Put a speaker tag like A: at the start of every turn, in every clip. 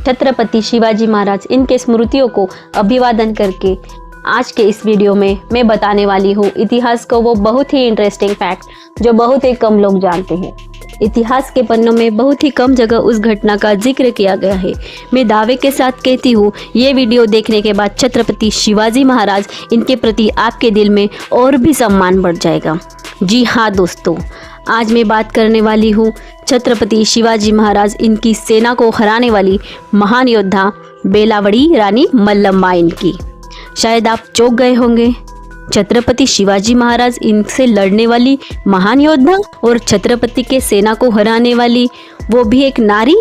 A: छत्रपति शिवाजी महाराज इनके स्मृतियों को अभिवादन करके आज के इस वीडियो में मैं बताने वाली हूँ इतिहास को वो बहुत ही इंटरेस्टिंग फैक्ट जो बहुत ही कम लोग जानते हैं। इतिहास के पन्नों में बहुत ही कम जगह उस घटना का जिक्र किया गया है। मैं दावे के साथ कहती हूँ ये वीडियो देखने के बाद छत्रपति शिवाजी महाराज इनके प्रति आपके दिल में और भी सम्मान बढ़ जाएगा। जी हाँ दोस्तों, आज मैं बात करने वाली हूँ छत्रपति शिवाजी महाराज इनकी सेना को हराने वाली महान योद्धा बेलावड़ी रानी मल्लम्मा इनकी। शायद आप चौंक गए होंगे, छत्रपति शिवाजी महाराज इनसे लड़ने वाली महान योद्धा और छत्रपति के सेना को हराने वाली वो भी एक नारी।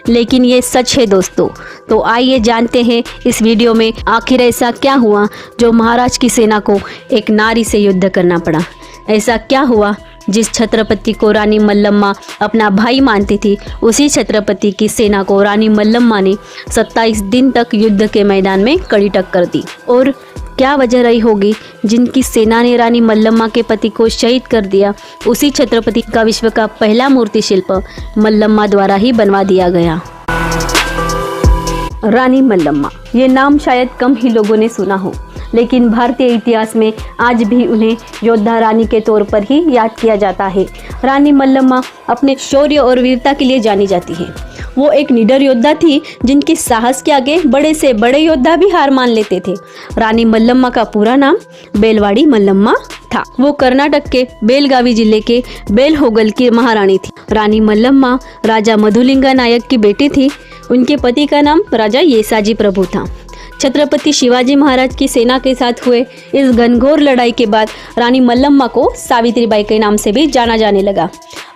A: लेकिन ये सच है दोस्तों। तो आइए जानते हैं इस वीडियो में आखिर ऐसा क्या हुआ जो महाराज की सेना को एक नारी से युद्ध करना पड़ा। ऐसा क्या हुआ जिस छत्रपति को रानी मल्लम्मा अपना भाई मानती थी, उसी छत्रपति की सेना को रानी मल्लम्मा ने 27 दिन तक युद्ध के मैदान में कड़ी टक्कर दी। और क्या वजह रही होगी जिनकी सेना ने रानी मल्लम्मा के पति को शहीद कर दिया। उसी छत्रपति का विश्व का पहला मूर्ति शिल्प मल्लम्मा द्वारा ही बनवा दिया गया। रानी मल्लम्मा, ये नाम शायद कम ही लोगों ने सुना हो, लेकिन भारतीय इतिहास में आज भी उन्हें योद्धा रानी के तौर पर ही याद किया जाता है। रानी मल्लम्मा अपने शौर्य और वीरता के लिए जानी जाती है। वो एक निडर योद्धा थी जिनकी साहस के आगे बड़े से बड़े योद्धा भी हार मान लेते थे। रानी मल्लम्मा का पूरा नाम बेलवाड़ी मल्लम्मा था। वो कर्नाटक के बेलगावी जिले के बेलहोगल की महारानी थी। रानी मल्लम्मा राजा मधुलिंगा नायक की बेटी थी। उनके पति का नाम राजा येसाजी प्रभु था। छत्रपति शिवाजी महाराज की सेना के साथ हुए इस घनघोर लड़ाई के बाद रानी मल्लम्मा को सावित्रीबाई के नाम से भी जाना जाने लगा।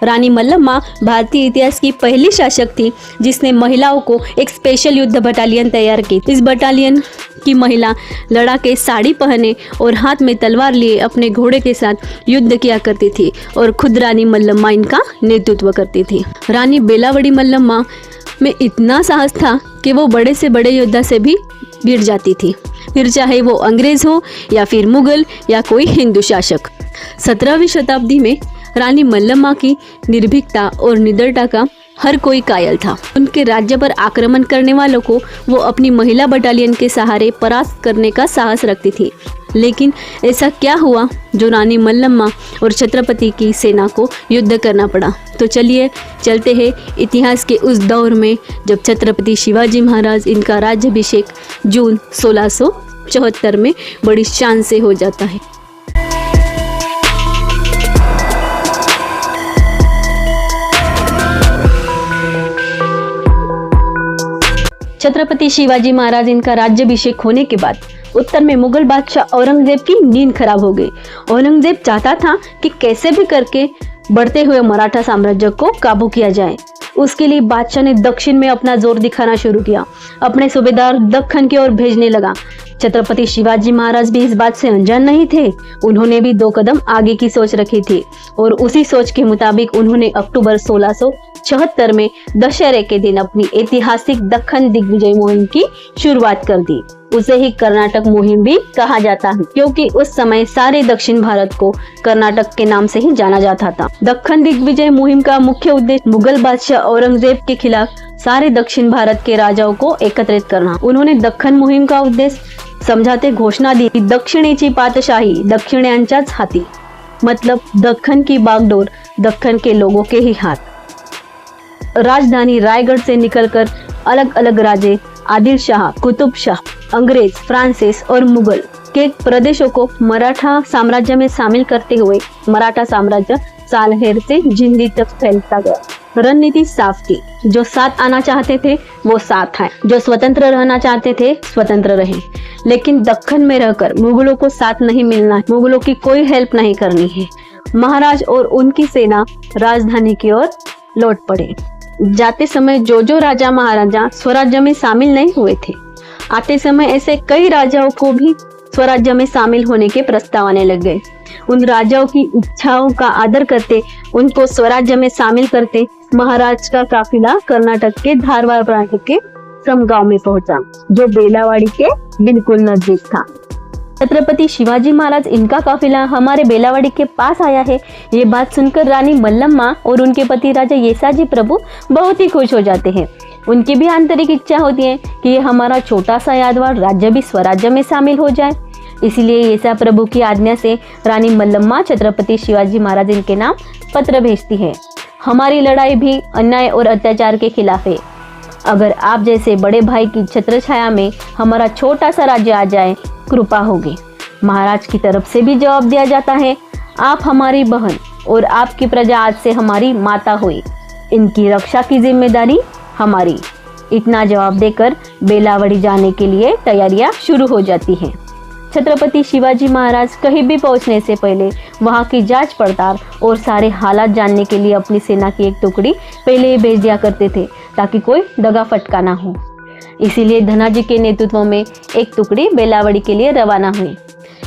A: रानी मल्लम्मा भारतीय इतिहास की पहली शासक थी जिसने महिलाओं को एक स्पेशल युद्ध बटालियन तैयार की। इस बटालियन की महिला लड़ाके साड़ी पहने और हाथ में तलवार लिए अपने घोड़े के साथ युद्ध किया करती थी और खुद रानी मल्लम्मा इनका नेतृत्व करती थी। रानी बेलावड़ी मल्लम्मा में इतना साहस था कि वो बड़े से बड़े योद्धा से भी भिड़ जाती थी, फिर चाहे वो अंग्रेज हो या फिर मुगल या कोई हिंदू शासक। 17वीं शताब्दी में रानी मल्लम्मा की निर्भीकता और निडरता का हर कोई कायल था। उनके राज्य पर आक्रमण करने वालों को वो अपनी महिला बटालियन के सहारे परास्त करने का साहस रखती थी। लेकिन ऐसा क्या हुआ जो रानी मल्लम्मा और छत्रपति की सेना को युद्ध करना पड़ा। तो चलिए चलते हैं इतिहास के उस दौर में जब छत्रपति शिवाजी महाराज इनका राज्याभिषेक जून 1674 में बड़ी शान से हो जाता है। छत्रपति शिवाजी महाराज इनका राज्याभिषेक होने के बाद उत्तर में मुगल बादशाह औरंगजेब की नींद खराब हो गई। औरंगजेब चाहता था कि कैसे भी करके बढ़ते हुए मराठा साम्राज्य को काबू किया जाए। उसके लिए बादशाह ने दक्षिण में अपना जोर दिखाना शुरू किया। अपने सूबेदार दक्खन की ओर भेजने लगा। छत्रपति शिवाजी महाराज भी इस बात से अनजान नहीं थे। उन्होंने भी 2 कदम आगे की सोच रखी थी और उसी सोच के मुताबिक उन्होंने अक्टूबर 1674 में दशहरे के दिन अपनी ऐतिहासिक दक्खन दिग्विजय मुहिम की शुरुआत कर दी। उसे ही कर्नाटक मुहिम भी कहा जाता है क्योंकि उस समय सारे दक्षिण भारत को कर्नाटक के नाम से ही जाना जाता था। दक्खन दिग्विजय मुहिम का मुख्य उद्देश्य मुगल बादशाह औरंगजेब के खिलाफ सारे दक्षिण भारत के राजाओं को एकत्रित करना। उन्होंने दक्खन मुहिम का उद्देश्य समझाते घोषणा दी कि दक्षिणेची पातशाही दक्षिण्यांच्याच हाती, मतलब दक्खन की बागडोर दक्खन के लोगों के ही हाथ। राजधानी रायगढ़ से निकलकर अलग अलग राजे आदिल शाह, कुतुब शाह, अंग्रेज, फ्रांसीस और मुगल के प्रदेशों को मराठा साम्राज्य में शामिल करते हुए मराठा साम्राज्य सालहेर से जिंदी तक फैलता गया। रणनीति साफ थी, जो साथ आना चाहते थे वो साथ आए, जो स्वतंत्र रहना चाहते थे स्वतंत्र रहे। लेकिन दक्खन में रहकर मुगलों को साथ नहीं मिलना, मुगलों की कोई हेल्प नहीं करनी है। महाराज और उनकी सेना राजधानी की ओर लौट पड़े। जाते समय जो राजा महाराजा स्वराज्य में शामिल नहीं हुए थे, आते समय ऐसे कई राजाओं को भी स्वराज्य में शामिल होने के प्रस्ताव आने लग गए। उन राजाओं की इच्छाओं का आदर करते उनको स्वराज्य में शामिल करते महाराज का काफिला कर्नाटक के धारवाड़ प्रांत के समगांव में पहुंचा, जो बेलावाड़ी के बिल्कुल नजदीक था। छत्रपति शिवाजी महाराज इनका काफिला हमारे बेलावाड़ी के पास आया है। ये बात सुनकर रानी मल्लम्मा और उनके पति राजा येसाजी प्रभु बहुत ही खुश हो जाते हैं। उनकी भी आंतरिक इच्छा होती है कि ये हमारा छोटा सा यादवाड़ राज्य भी स्वराज्य में शामिल हो जाए। इसलिए ईसा प्रभु की आज्ञा से रानी मल्लम्मा छत्रपति शिवाजी महाराज इनके नाम पत्र भेजती है। हमारी लड़ाई भी अन्याय और अत्याचार के खिलाफ है। अगर आप जैसे बड़े भाई की छत्र छाया में हमारा छोटा सा राज्य आ जाए, कृपा होगी। महाराज की तरफ से भी जवाब दिया जाता है, आप हमारी बहन और आपकी प्रजा आज से हमारी माता हुई, इनकी रक्षा की जिम्मेदारी हमारी। इतना जवाब देकर बेलावड़ी जाने के लिए तैयारियां शुरू हो जाती हैं। छत्रपति शिवाजी महाराज कहीं भी पहुंचने से पहले वहां की जांच पड़ताल और सारे हालात जानने के लिए अपनी सेना की एक टुकड़ी पहले ही भेज दिया करते थे, ताकि कोई दगा फटका ना हो। इसीलिए धनाजी के नेतृत्व में एक टुकड़ी बेलावड़ी के लिए रवाना हुई।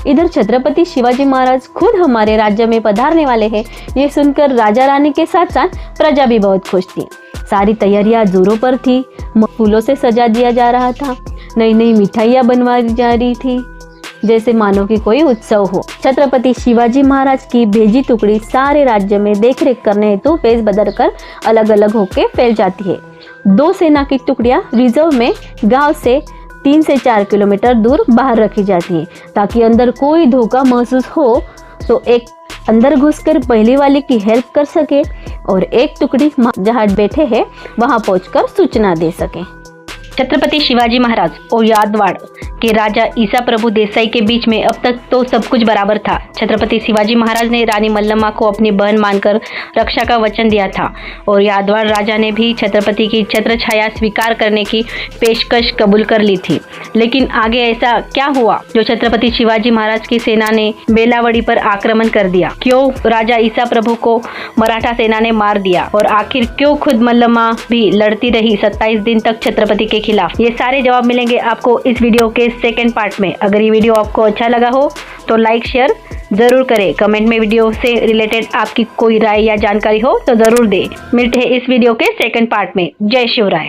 A: इधर छत्रपति शिवाजी महाराज खुद हमारे राज्य में पधारने वाले हैं, ये सुनकर राजा रानी के साथ साथ प्रजा भी बहुत खुश थी। सारी तैयारियां जोरों पर थी। फूलों से सजा दिया जा रहा था, नई नई मिठाइयां बनवाई जा रही थी, जैसे मानो कि कोई उत्सव हो। छत्रपति शिवाजी महाराज की भेजी टुकड़ी सारे राज्य में देखरेख करने हेतु पेश बदल कर अलग अलग होकर फैल जाती है। 2 सेना की टुकड़ियां रिजर्व में गांव से 3 से 4 किलोमीटर दूर बाहर रखी जाती है, ताकि अंदर कोई धोखा महसूस हो तो एक अंदर घुसकर पहले वाले की हेल्प कर सके और एक टुकड़ी जहां बैठे हैं वहां पहुंचकर सूचना दे सके। छत्रपति शिवाजी महाराज और यादवाड़ के राजा ईसा प्रभु देसाई के बीच में अब तक तो सब कुछ बराबर था। छत्रपति शिवाजी महाराज ने रानी मल्लम्मा को अपनी बहन मानकर रक्षा का वचन दिया था और यादवाड़ राजा ने भी छत्रपति की छत्र छाया स्वीकार करने की पेशकश कबूल कर ली थी। लेकिन आगे ऐसा क्या हुआ जो छत्रपति शिवाजी महाराज की सेना ने बेलावड़ी पर आक्रमण कर दिया? क्यों राजा ईसा प्रभु को मराठा सेना ने मार दिया और आखिर क्यों खुद मल्लम्मा भी लड़ती रही 27 दिन तक छत्रपति के खिलाफ? ये सारे जवाब मिलेंगे आपको इस वीडियो के सेकंड पार्ट में। अगर ये वीडियो आपको अच्छा लगा हो तो लाइक शेयर जरूर करें। कमेंट में वीडियो से रिलेटेड आपकी कोई राय या जानकारी हो तो जरूर दें। मिलते हैं इस वीडियो के सेकंड पार्ट में। जय शिवराय।